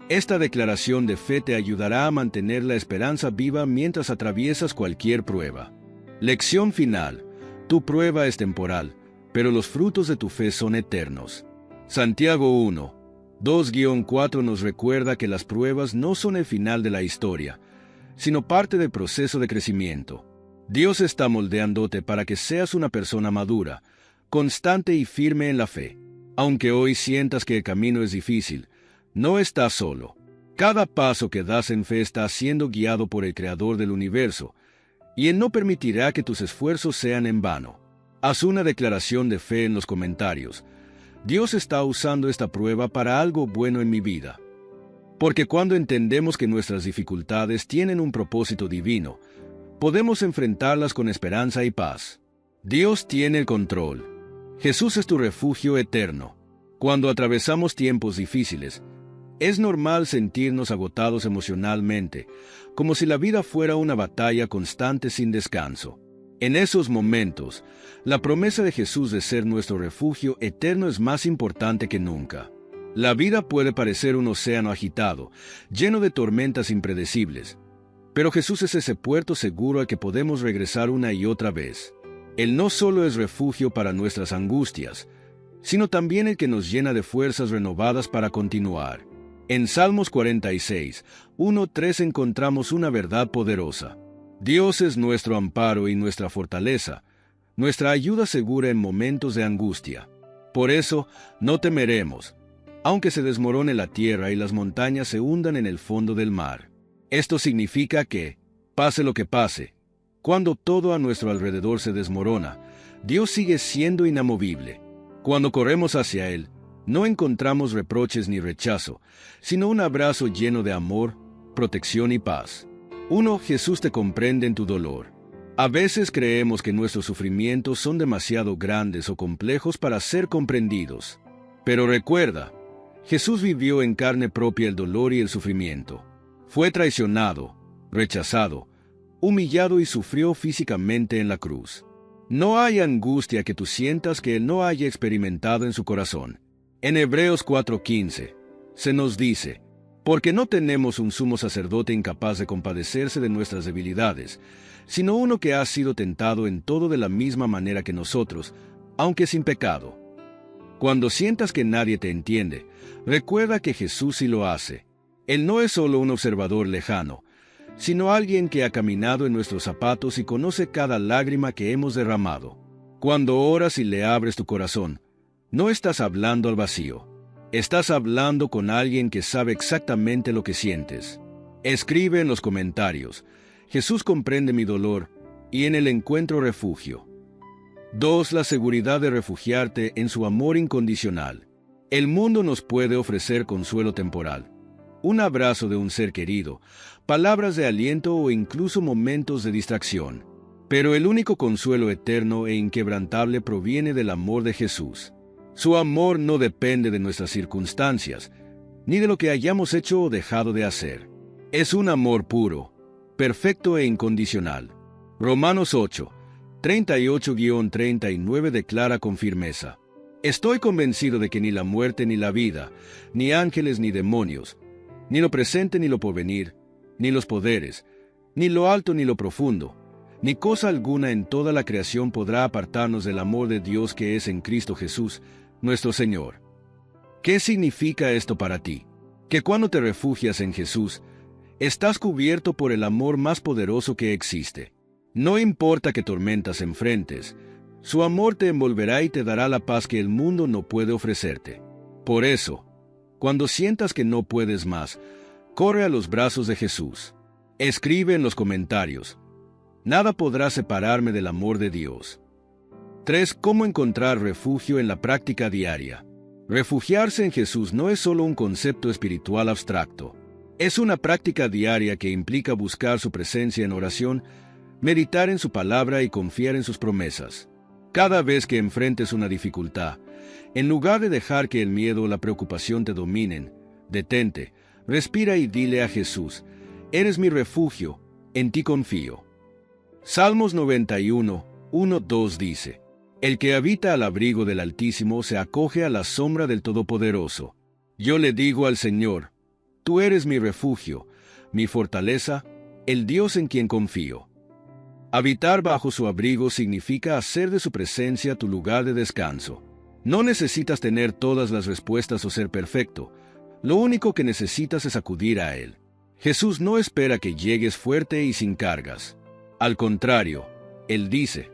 Esta declaración de fe te ayudará a mantener la esperanza viva mientras atraviesas cualquier prueba. Lección final: tu prueba es temporal, pero los frutos de tu fe son eternos. Santiago 1, 2-4 nos recuerda que las pruebas no son el final de la historia, sino parte del proceso de crecimiento. Dios está moldeándote para que seas una persona madura, constante y firme en la fe. Aunque hoy sientas que el camino es difícil, no estás solo. Cada paso que das en fe está siendo guiado por el Creador del universo, y Él no permitirá que tus esfuerzos sean en vano. Haz una declaración de fe en los comentarios: Dios está usando esta prueba para algo bueno en mi vida. Porque cuando entendemos que nuestras dificultades tienen un propósito divino, podemos enfrentarlas con esperanza y paz. Dios tiene el control. Jesús es tu refugio eterno. Cuando atravesamos tiempos difíciles, es normal sentirnos agotados emocionalmente, como si la vida fuera una batalla constante sin descanso. En esos momentos, la promesa de Jesús de ser nuestro refugio eterno es más importante que nunca. La vida puede parecer un océano agitado, lleno de tormentas impredecibles, Pero Jesús es ese puerto seguro al que podemos regresar una y otra vez. Él no solo es refugio para nuestras angustias, sino también el que nos llena de fuerzas renovadas para continuar. En Salmos 46, 1-3 encontramos una verdad poderosa. Dios es nuestro amparo y nuestra fortaleza, nuestra ayuda segura en momentos de angustia. Por eso, no temeremos, aunque se desmorone la tierra y las montañas se hundan en el fondo del mar. Esto significa que, pase lo que pase, cuando todo a nuestro alrededor se desmorona, Dios sigue siendo inamovible. Cuando corremos hacia Él, no encontramos reproches ni rechazo, sino un abrazo lleno de amor, protección y paz. Jesús te comprende en tu dolor. A veces creemos que nuestros sufrimientos son demasiado grandes o complejos para ser comprendidos. Pero recuerda, Jesús vivió en carne propia el dolor y el sufrimiento. Fue traicionado, rechazado, humillado y sufrió físicamente en la cruz. No hay angustia que tú sientas que Él no haya experimentado en su corazón. En Hebreos 4:15, se nos dice, porque no tenemos un sumo sacerdote incapaz de compadecerse de nuestras debilidades, sino uno que ha sido tentado en todo de la misma manera que nosotros, aunque sin pecado. Cuando sientas que nadie te entiende, recuerda que Jesús sí lo hace. Él no es solo un observador lejano, sino alguien que ha caminado en nuestros zapatos y conoce cada lágrima que hemos derramado. Cuando oras y le abres tu corazón, no estás hablando al vacío. Estás hablando con alguien que sabe exactamente lo que sientes. Escribe en los comentarios, Jesús comprende mi dolor y en él encuentro refugio. 2. La seguridad de refugiarte en su amor incondicional. El mundo nos puede ofrecer consuelo temporal, un abrazo de un ser querido, palabras de aliento o incluso momentos de distracción. Pero el único consuelo eterno e inquebrantable proviene del amor de Jesús. Su amor no depende de nuestras circunstancias, ni de lo que hayamos hecho o dejado de hacer. Es un amor puro, perfecto e incondicional. Romanos 8, 38-39 declara con firmeza: Estoy convencido de que ni la muerte ni la vida, ni ángeles ni demonios, ni lo presente ni lo porvenir, ni los poderes, ni lo alto ni lo profundo, ni cosa alguna en toda la creación podrá apartarnos del amor de Dios que es en Cristo Jesús, nuestro Señor. ¿Qué significa esto para ti? Que cuando te refugias en Jesús, estás cubierto por el amor más poderoso que existe. No importa qué tormentas enfrentes, su amor te envolverá y te dará la paz que el mundo no puede ofrecerte. Por eso, cuando sientas que no puedes más, corre a los brazos de Jesús. Escribe en los comentarios: nada podrá separarme del amor de Dios. 3. ¿Cómo encontrar refugio en la práctica diaria? Refugiarse en Jesús no es solo un concepto espiritual abstracto. Es una práctica diaria que implica buscar su presencia en oración, meditar en su palabra y confiar en sus promesas. Cada vez que enfrentes una dificultad, en lugar de dejar que el miedo o la preocupación te dominen, detente, respira y dile a Jesús: eres mi refugio, en ti confío. Salmos 91, 1-2 dice: El que habita al abrigo del Altísimo se acoge a la sombra del Todopoderoso. Yo le digo al Señor: tú eres mi refugio, mi fortaleza, el Dios en quien confío. Habitar bajo su abrigo significa hacer de su presencia tu lugar de descanso. No necesitas tener todas las respuestas o ser perfecto. Lo único que necesitas es acudir a Él. Jesús no espera que llegues fuerte y sin cargas. Al contrario, Él dice: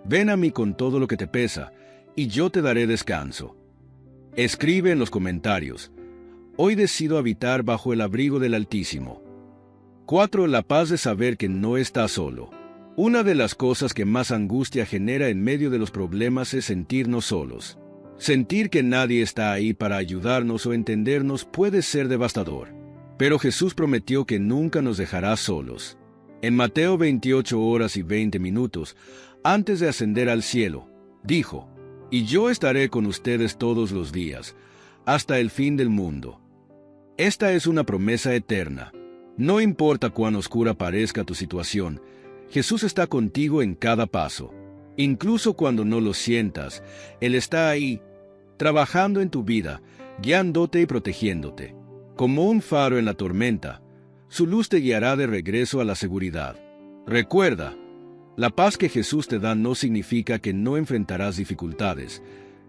ven a mí con todo lo que te pesa, y yo te daré descanso. Escribe en los comentarios: hoy decido habitar bajo el abrigo del Altísimo. 4. La paz de saber que no estás solo. Una de las cosas que más angustia genera en medio de los problemas es sentirnos solos. Sentir que nadie está ahí para ayudarnos o entendernos puede ser devastador. Pero Jesús prometió que nunca nos dejará solos. En Mateo 28:20, antes de ascender al cielo, dijo: y yo estaré con ustedes todos los días, hasta el fin del mundo. Esta es una promesa eterna. No importa cuán oscura parezca tu situación, Jesús está contigo en cada paso. Incluso cuando no lo sientas, Él está ahí, trabajando en tu vida, guiándote y protegiéndote. Como un faro en la tormenta, Su luz te guiará de regreso a la seguridad. Recuerda, la paz que Jesús te da no significa que no enfrentarás dificultades,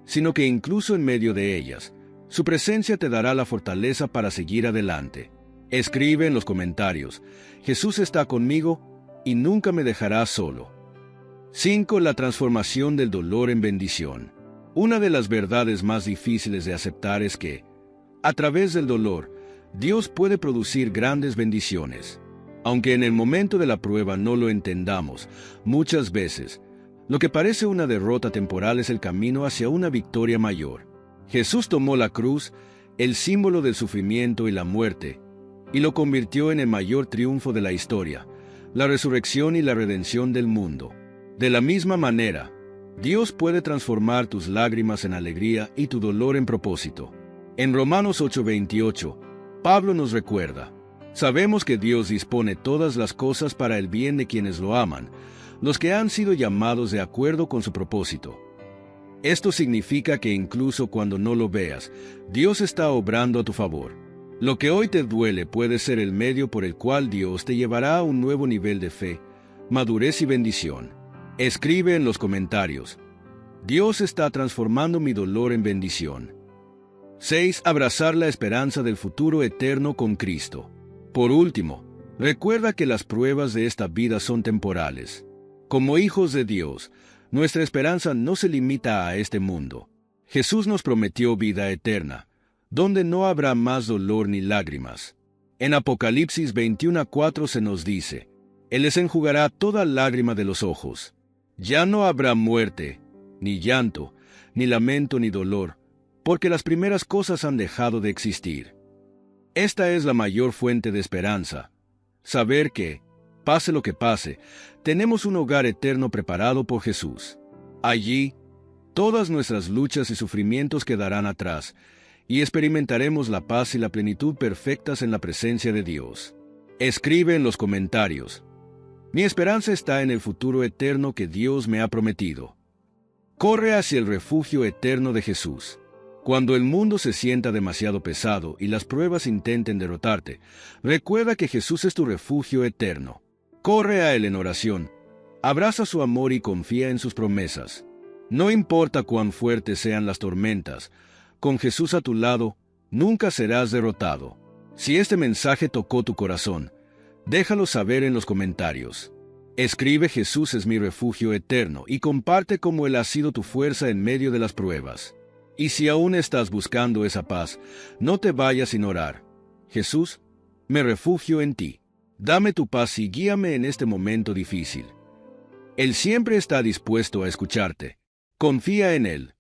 sino que incluso en medio de ellas, su presencia te dará la fortaleza para seguir adelante. Escribe en los comentarios: Jesús está conmigo y nunca me dejará solo. 5. La transformación del dolor en bendición. Una de las verdades más difíciles de aceptar es que, a través del dolor, Dios puede producir grandes bendiciones. Aunque en el momento de la prueba no lo entendamos, muchas veces, lo que parece una derrota temporal es el camino hacia una victoria mayor. Jesús tomó la cruz, el símbolo del sufrimiento y la muerte, y lo convirtió en el mayor triunfo de la historia, la resurrección y la redención del mundo. De la misma manera, Dios puede transformar tus lágrimas en alegría y tu dolor en propósito. En Romanos 8:28, Pablo nos recuerda: sabemos que Dios dispone todas las cosas para el bien de quienes lo aman, los que han sido llamados de acuerdo con su propósito. Esto significa que incluso cuando no lo veas, Dios está obrando a tu favor. Lo que hoy te duele puede ser el medio por el cual Dios te llevará a un nuevo nivel de fe, madurez y bendición. Escribe en los comentarios: Dios está transformando mi dolor en bendición. 6. Abrazar la esperanza del futuro eterno con Cristo. Por último, recuerda que las pruebas de esta vida son temporales. Como hijos de Dios, nuestra esperanza no se limita a este mundo. Jesús nos prometió vida eterna, donde no habrá más dolor ni lágrimas. En Apocalipsis 21:4 se nos dice: Él les enjugará toda lágrima de los ojos. Ya no habrá muerte, ni llanto, ni lamento, ni dolor, porque las primeras cosas han dejado de existir. Esta es la mayor fuente de esperanza: saber que, pase lo que pase, tenemos un hogar eterno preparado por Jesús. Allí, todas nuestras luchas y sufrimientos quedarán atrás, y experimentaremos la paz y la plenitud perfectas en la presencia de Dios. Escribe en los comentarios: mi esperanza está en el futuro eterno que Dios me ha prometido. Corre hacia el refugio eterno de Jesús. Cuando el mundo se sienta demasiado pesado y las pruebas intenten derrotarte, recuerda que Jesús es tu refugio eterno. Corre a Él en oración, abraza su amor y confía en sus promesas. No importa cuán fuertes sean las tormentas, con Jesús a tu lado, nunca serás derrotado. Si este mensaje tocó tu corazón, déjalo saber en los comentarios. Escribe: Jesús es mi refugio eterno, y comparte cómo Él ha sido tu fuerza en medio de las pruebas. Y si aún estás buscando esa paz, no te vayas sin orar. Jesús, me refugio en ti. Dame tu paz y guíame en este momento difícil. Él siempre está dispuesto a escucharte. Confía en Él.